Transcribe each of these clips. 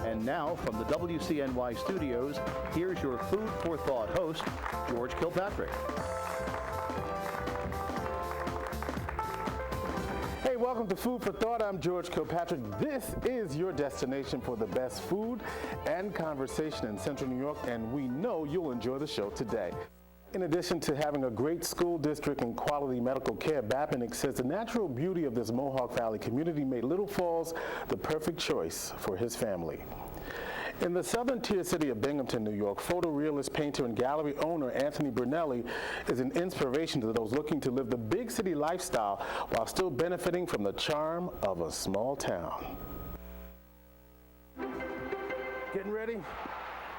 And now, from the WCNY studios, here's your Food for Thought host, George Kilpatrick. Hey, welcome to Food for Thought. I'm George Kilpatrick. This is your destination for the best food and conversation in Central New York, and we know you'll enjoy the show today. In addition to having a great school district and quality medical care, Bappinick says the natural beauty of this Mohawk Valley community made Little Falls the perfect choice for his family. In the southern tier city of Binghamton, New York, photorealist, painter, and gallery owner Anthony Brunelli is an inspiration to those looking to live the big city lifestyle while still benefiting from the charm of a small town. Getting ready?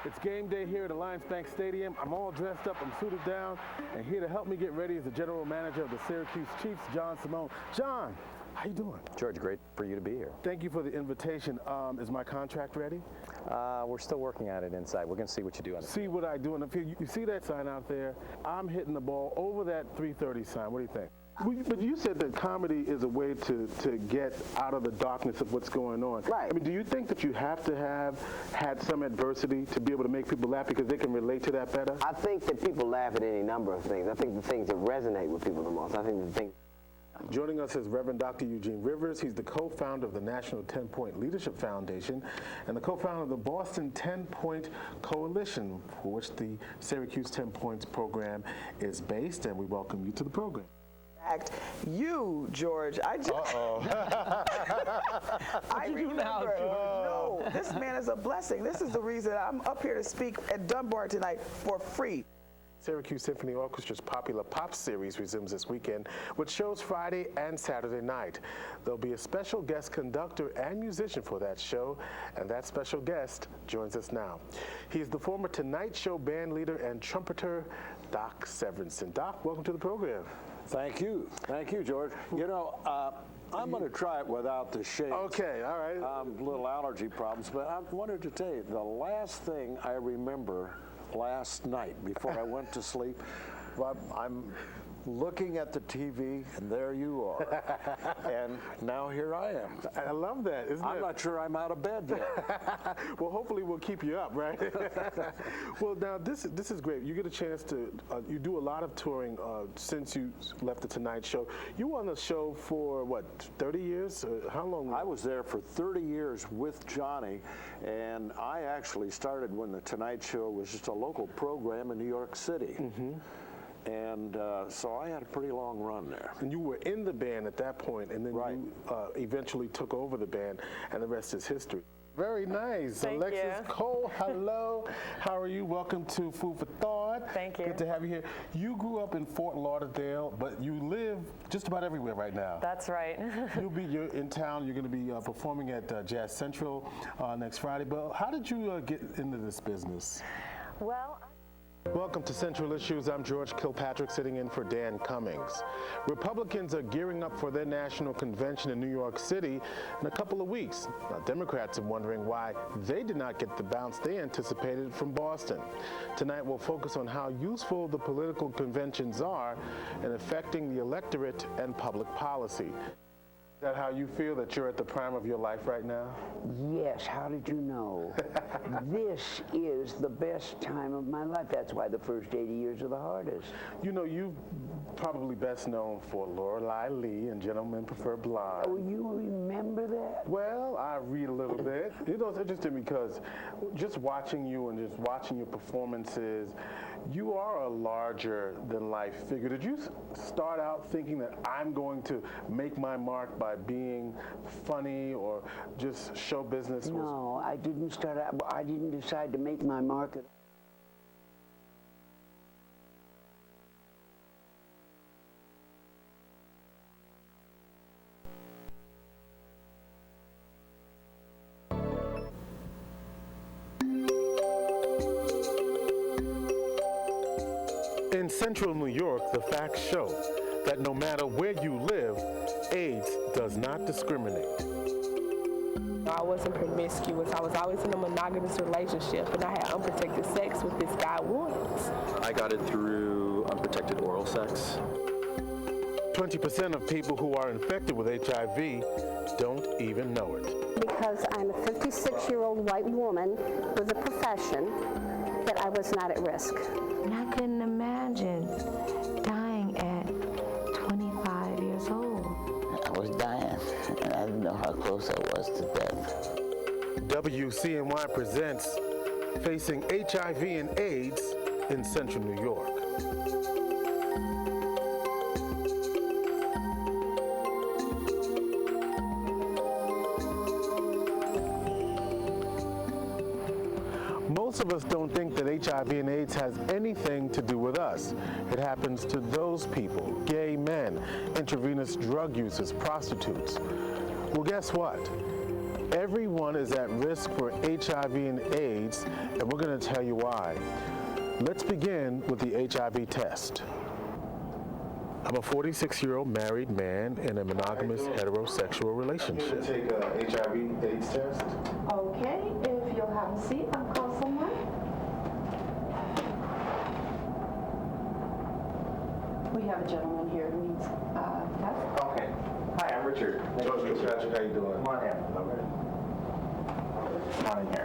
It's game day here at Alliance Bank Stadium. I'm all dressed up, I'm suited down, and here to help me get ready is the general manager of the Syracuse Chiefs, John Simone. John, how you doing? George, great for you to be here. Thank you for the invitation. Is my contract ready? We're still working on it inside. We're going to see what you do on it. See what I do on the field. You see that sign out there? I'm hitting the ball over that 330 sign. What do you think? But you said that comedy is a way to get out of the darkness of what's going on. Right. I mean, do you think that you have to have had some adversity to be able to make people laugh because they can relate to that better? I think that people laugh at any number of things. I think the things that resonate with people the most. I think the things. Joining us is Reverend Dr. Eugene Rivers. He's the co-founder of the National 10-Point Leadership Foundation and the co-founder of the Boston 10-Point Coalition, for which the Syracuse 10 Points program is based, and we welcome you to the program. You, George, I just. I remember. No, this man is a blessing. This is the reason I'm up here to speak at Dunbar tonight for free. Syracuse Symphony Orchestra's popular pop series resumes this weekend with shows Friday and Saturday night. There'll be a special guest conductor and musician for that show, and that special guest joins us now. He's the former Tonight Show band leader and trumpeter, Doc Severinsen. Doc, welcome to the program. Thank you. Thank you, George. You know, I'm going to try it without the shades. Okay, all right. Little allergy problems, but I wanted to tell you, the last thing I remember last night before I went to sleep, I'm looking at the TV, and there you are. And now here I am. I love that, isn't it? I'm not sure I'm out of bed yet. Well, hopefully we'll keep you up, right? Well, now this is great. You get a chance to, you do a lot of touring since you left the Tonight Show. You were on the show for, what, 30 years? How long? I was there for 30 years with Johnny, and I actually started when the Tonight Show was just a local program in New York City. Mm-hmm. And so I had a pretty long run there. And you were in the band at that point, and then you eventually took over the band, and the rest is history. Very nice. Thank Alexis you. Cole, hello. How are you? Welcome to Food for Thought. Thank you. Good to have you here. You grew up in Fort Lauderdale, but you live just about everywhere right now. That's right. You're in town. You're going to be performing at Jazz Central next Friday. But how did you get into this business? Well, Welcome to Central Issues. I'm George Kilpatrick, sitting in for Dan Cummings. Republicans are gearing up for their national convention in New York City in a couple of weeks. Now, Democrats are wondering why they did not get the bounce they anticipated from Boston. Tonight, we'll focus on how useful the political conventions are in affecting the electorate and public policy. Is that how you feel, that you're at the prime of your life right now? Yes, how did you know? This is the best time of my life. That's why the first 80 years are the hardest. You know, you probably best known for Lorelei Lee and Gentlemen Prefer Blonde. Oh, you remember that? Well, I read a little bit. You know, it's interesting because just watching you and just watching your performances, You are a larger-than-life figure. Did you start out thinking that I'm going to make my mark by being funny or just show business? No, I didn't start out. I didn't decide to make my mark. In central New York, the facts show that no matter where you live, AIDS does not discriminate. I wasn't promiscuous. I was always in a monogamous relationship, and I had unprotected sex with this guy once. I got it through unprotected oral sex. 20% of people who are infected with HIV don't even know it. Because I'm a 56-year-old white woman with a profession, that I was not at risk. And I couldn't imagine dying at 25 years old. I was dying, and I didn't know how close I was to death. WCNY presents Facing HIV and AIDS in Central New York. Most of us don't think that HIV and AIDS has anything to do with us. It happens to those people, gay men, intravenous drug users, prostitutes. Well, guess what? Everyone is at risk for HIV and AIDS, and we're going to tell you why. Let's begin with the HIV test. I'm a 46-year-old married man in a monogamous heterosexual relationship. Take a HIV/AIDS test. Okay, if you'll have a seat, I'll call someone. We have a gentleman here who needs test. Okay. Hi, I'm Richard. George Kilpatrick, how you doing? Come on in. Come on in here.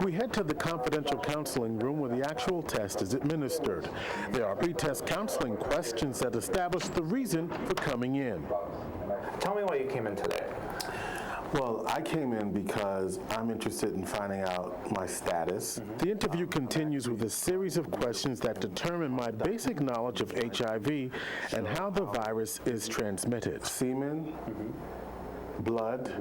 We head to the confidential counseling room where the actual test is administered. There are pre-test counseling questions that establish the reason for coming in. Tell me why you came in today. Well, I came in because I'm interested in finding out my status. The interview continues with a series of questions that determine my basic knowledge of HIV and how the virus is transmitted. Semen, blood,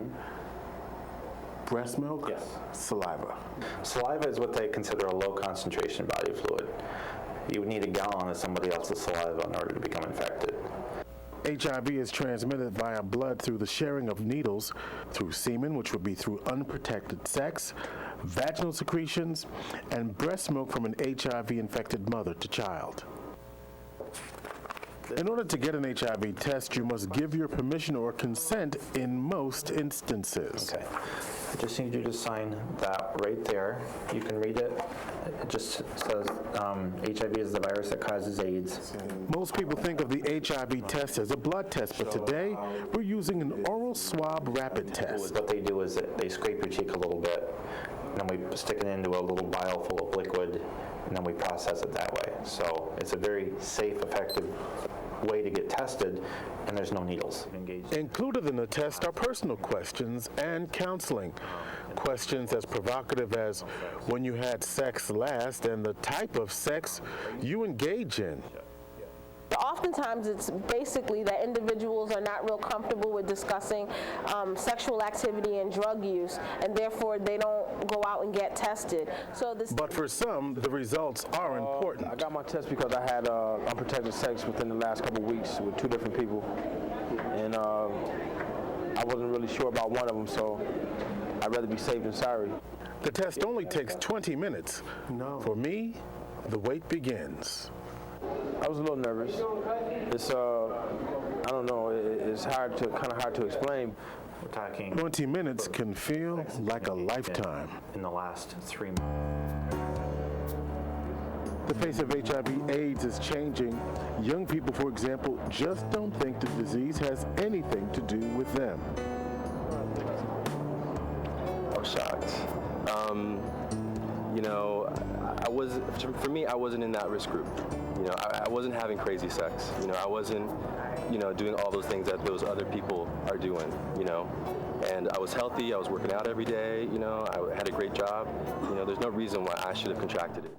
breast milk, saliva. Saliva is what they consider a low concentration body fluid. You would need a gallon of somebody else's saliva in order to become infected. HIV is transmitted via blood through the sharing of needles, through semen, which would be through unprotected sex, vaginal secretions, and breast milk from an HIV-infected mother to child. In order to get an HIV test, you must give your permission or consent in most instances. Okay. I just need you to sign that right there. You can read it. It just says HIV is the virus that causes AIDS. Most people think of the HIV test as a blood test, but today we're using an oral swab rapid test. What they do is that they scrape your cheek a little bit, and then we stick it into a little vial full of liquid, and then we process it that way. So it's a very safe, effective way to get tested, and there's no needles. Included in the test are personal questions and counseling. Questions as provocative as when you had sex last and the type of sex you engage in. Oftentimes, it's basically that individuals are not real comfortable with discussing sexual activity and drug use, and therefore they don't go out and get tested. But for some, the results are important. I got my test because I had unprotected sex within the last couple of weeks with 2 different people, and I wasn't really sure about one of them, so I'd rather be safe than sorry. The test only takes 20 minutes. For me, the wait begins. I was a little nervous. It's I don't know. It's kind of hard to explain. We're talking 20 minutes can feel like a lifetime. In the last 3 months. The face of HIV/AIDS is changing. Young people, for example, just don't think the disease has anything to do with them. I was shocked. For me, I wasn't in that risk group. I wasn't having crazy sex. I wasn't, doing all those things that those other people are doing, And I was healthy, I was working out every day, I had a great job. There's no reason why I should have contracted it.